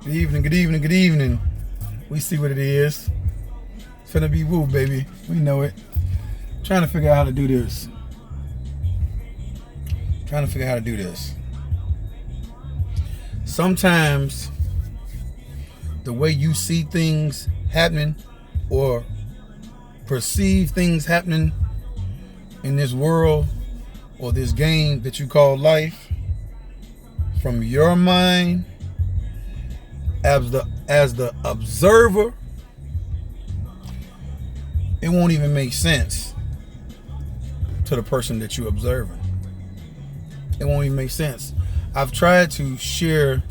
Good evening, good evening, good evening. We see what it is. It's finna be woo, baby. We know it. Trying to figure out how to do this. Sometimes the way you see things happening or perceive things happening in this world or this game that you call life, from your mind as the observer, it won't even make sense to the person that you're observing. It won't even make sense. I've tried to share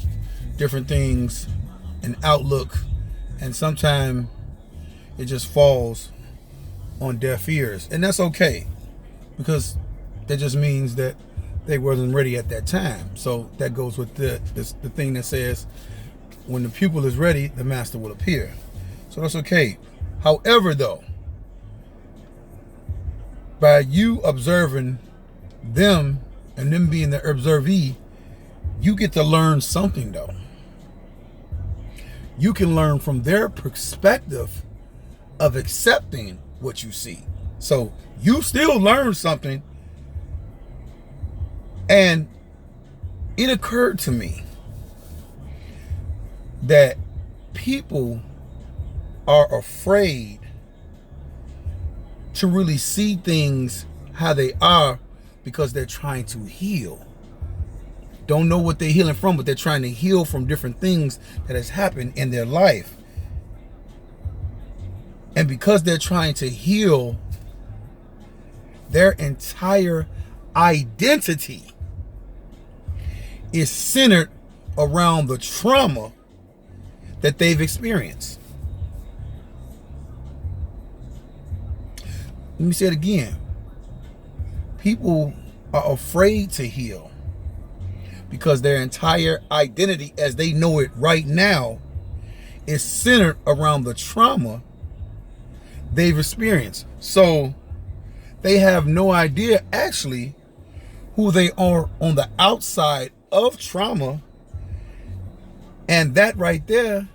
different things and outlook, and sometimes it just falls on deaf ears, and that's okay, because that just means that they wasn't ready at that time. So that goes with the thing that says, when the pupil is ready, the master will appear. So that's okay. However, though, by you observing them and them being the observee, you get to learn something, though. You can learn from their perspective of accepting what you see. So you still learn something. And it occurred to me that people are afraid to really see things how they are because they're trying to heal. Don't know what they're healing from, but they're trying to heal from different things that has happened in their life. And because they're trying to heal, their entire identity is centered around the trauma that they've experienced. Let me say it again. People are afraid to heal because their entire identity, as they know it right now, is centered around the trauma they've experienced. So they have no idea actually who they are on the outside of trauma, and that right there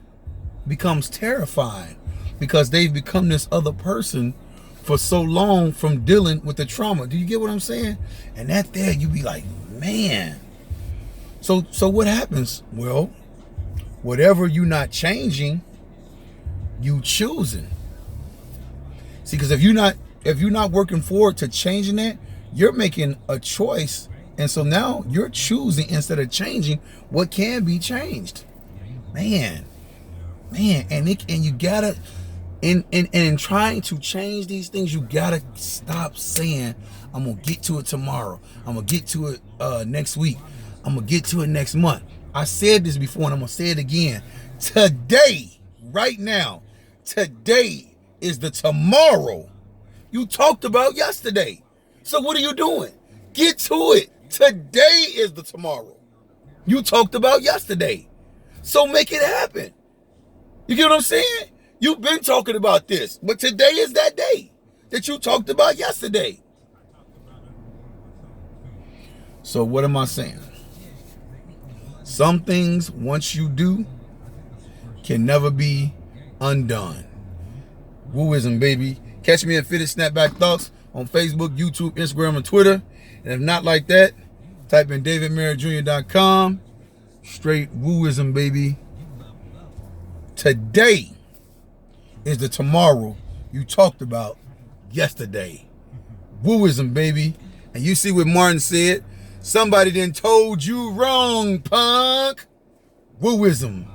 becomes terrifying because they've become this other person for so long from dealing with the trauma. Do you get what I'm saying? And that there, you be like, man. So what happens? Well, whatever you're not changing, you choosing. See, because if you're not working forward to changing that, you're making a choice, and so now you're choosing instead of changing what can be changed. Man, and you gotta, in trying to change these things, you gotta stop saying, I'm gonna get to it tomorrow, I'm gonna get to it next week, I'm gonna get to it next month. I said this before and I'm gonna say it again. Today, right now, today is the tomorrow you talked about yesterday. So what are you doing? Get to it. Today is the tomorrow you talked about yesterday. So make it happen. You get what I'm saying? You've been talking about this, but today is that day that you talked about yesterday. So what am I saying? Some things, once you do, can never be undone. Wooism, baby. Catch me at Fitted Snapback Thoughts on Facebook, YouTube, Instagram, and Twitter. And if not like that, type in davidmerrittjr.com. Straight wooism, baby. Today is the tomorrow you talked about yesterday. Wooism, baby. And you see what Martin said? Somebody done told you wrong, punk. Wooism.